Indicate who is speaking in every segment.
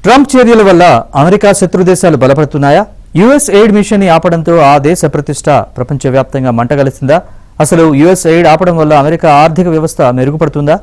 Speaker 1: Trump చర్యల వల్ల America శత్రు దేశాలు బలపడుతున్నాయా? యుఎస్ ఎయిడ్ మిషన్ ని ఆపడంతో ఆ దేశ ప్రతిష్ట ప్రపంచవ్యాప్తంగా మంటగలిసిందా? అసలు యుఎస్ ఎయిడ్ ఆపడం వల్ల అమెరికా ఆర్థిక వ్యవస్థ మెరుగుపడుతుందా?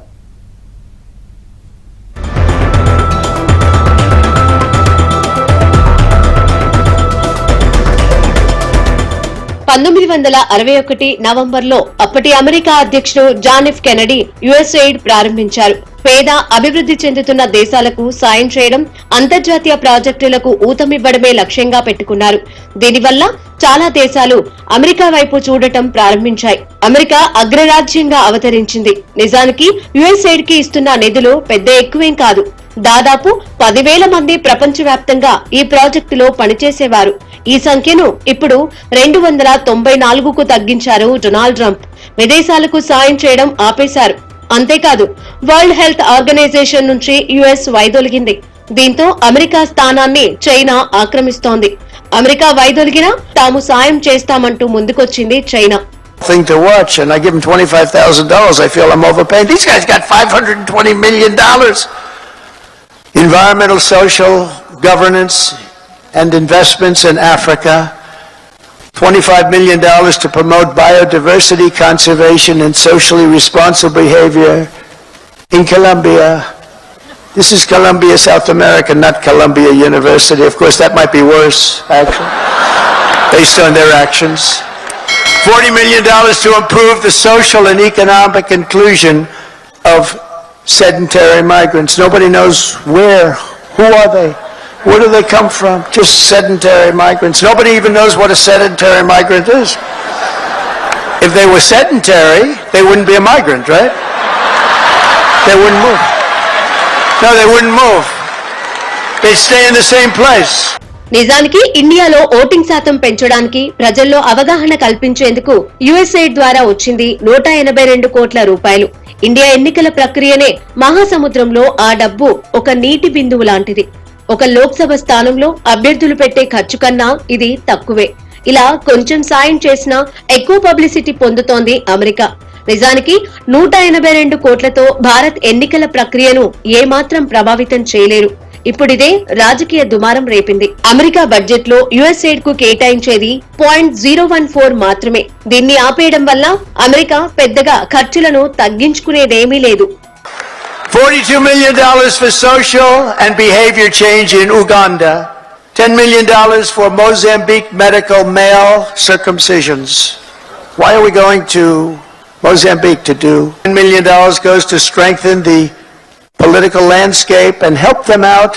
Speaker 2: నవంబర్లో అప్పటి అమెరికా అధ్యక్షుడు John F Kennedy US aid ప్రారంభించారు. పేద అభివృద్ధి చెందుతున్న దేశాలకు సాయం చేయడం, అంతర్జాతీయ ప్రాజెక్టులకు ఊతమివ్వడమే లక్ష్యంగా పెట్టుకున్నారు. దీనివల్ల చాలా దేశాలు అమెరికా వైపు చూడటం ప్రారంభించాయి. అమెరికా అగ్రరాజ్యంగా అవతరించింది. నిజానికి యుఎస్ ఎయిడ్ కి ఇస్తున్న నిధులు పెద్ద ఎక్కువేం కాదు. దాదాపు 10,000 మంది ప్రపంచవ్యాప్తంగా ఈ ప్రాజెక్టులో పనిచేసేవారు. ఈ సంఖ్యను ఇప్పుడు 294కు తగ్గించారు డొనాల్డ్ ట్రంప్. విదేశాలకు సాయం చేయడం ఆపేశారు. అంతేకాదు, వరల్డ్ హెల్త్ ఆర్గనైజేషన్ నుంచి యుఎస్ వైదొలిగింది. దీంతో అమెరికా స్థానాన్ని చైనా ఆక్రమిస్తోంది. అమెరికా వైదొలిగినా తాము సాయం చేస్తామంటూ ముందుకొచ్చింది China.
Speaker 3: Thing to watch, and I give them $25,000. I feel I'm overpaying. These guys got $520 million. Environmental, social, governance, and investments in Africa. $25 million to promote biodiversity, conservation, and socially responsible behavior in Colombia. This is Colombia, South America, not Columbia University. Of course, that might be worse, actually, based on their actions. $40 million to improve the social and economic inclusion of sedentary migrants. Nobody knows where. Who are they? Where do they come from? Just sedentary migrants. Nobody even knows what a sedentary migrant is. If they were sedentary, they wouldn't be a migrant, right? They wouldn't move. No, they wouldn't move. They'd stay in the same place.
Speaker 2: నిజానికి ఇండియాలో voting శాతం పెంచడానికి, ప్రజల్లో అవగాహన కల్పించేందుకు US aid ద్వారా వచ్చింది 182 కోట్ల రూపాయలు. ఇండియా ఎన్నికల ప్రక్రియనే మహాసముద్రంలో ఆ డబ్బు ఒక నీటి బిందువు లాంటిది. ఒక లోక్సభ స్థానంలో అభ్యర్థులు పెట్టే ఖర్చు కన్నా ఇది తక్కువే. ఇలా కొంచెం సాయం చేసినా ఎక్కువ పబ్లిసిటీ పొందుతోంది అమెరికా. నిజానికి 182 కోట్లతో భారత్ ఎన్నికల ప్రక్రియను ఏమాత్రం ప్రభావితం చేయలేరు. ఇప్పుడిదే రాజకీయ దుమారం రేపింది. అమెరికా బడ్జెట్ లో యుఎస్ ఎయిడ్ కు కేటాయించేది 0.014 మాత్రమే. దీన్ని ఆపేయడం వల్ల అమెరికా పెద్దగా ఖర్చులను తగ్గించుకునేదేమీ లేదు.
Speaker 3: $42 million for social and behavior change in Uganda. $10 million for Mozambique medical male circumcisions. Why are we going to Mozambique to do? $10 million goes to strengthen the political landscape and help them out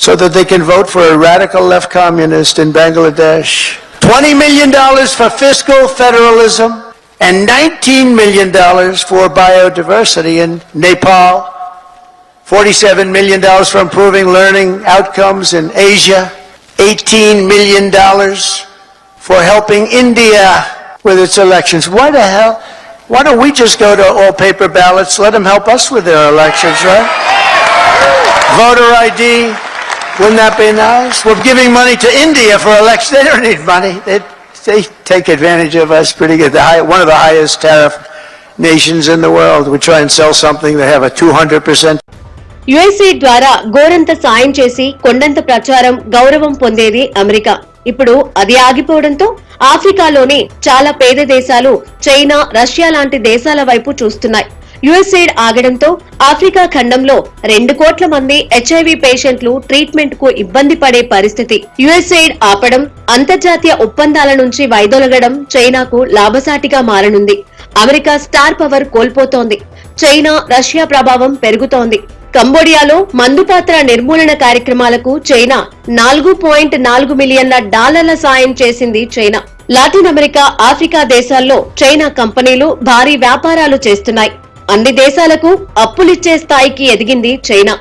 Speaker 3: so that they can vote for a radical left communist in Bangladesh. $20 million for fiscal federalism and $19 million for biodiversity in Nepal. $47 million for improving learning outcomes in Asia. $18 million for helping India with its elections. Why the hell? Why don't we just go to all paper ballots? Let them help us with their elections, right? Voter ID. Wouldn't that be nice? We're giving money to India for elections. They don't need money. They take advantage of us pretty good. One of the highest tariff nations in the world. We try and sell something. They have a 200%.
Speaker 2: USA ద్వారా గోరంత సాయం చేసి కొండంత ప్రచారం, గౌరవం పొందేది America. ఇప్పుడు అది ఆగిపోవడంతో ఆఫ్రికాలోని చాలా పేద దేశాలు చైనా, రష్యా లాంటి దేశాల వైపు చూస్తున్నాయి. యుఎస్ఎయిడ్ ఆగడంతో ఆఫ్రికా ఖండంలో 2 కోట్ల మంది హెచ్ఐవి పేషెంట్లు ట్రీట్మెంట్ కు ఇబ్బంది పడే పరిస్థితి. యుఎస్ఎయిడ్ ఆపడం, అంతర్జాతీయ ఒప్పందాల నుంచి వైదొలగడం చైనాకు లాభసాటిగా మారనుంది. అమెరికా స్టార్ పవర్ కోల్పోతోంది. చైనా, రష్యా ప్రభావం పెరుగుతోంది. కంబోడియాలో మందుపాత్ర నిర్మూలన కార్యక్రమాలకు చైనా $4.4 మిలియన్ల సాయం చేసింది. చైనా, లాటిన్ అమెరికా, ఆఫ్రికా దేశాల్లో చైనా కంపెనీలు భారీ వ్యాపారాలు చేస్తున్నాయి. అన్ని దేశాలకు అప్పులిచ్చే స్థాయికి ఎదిగింది చైనా.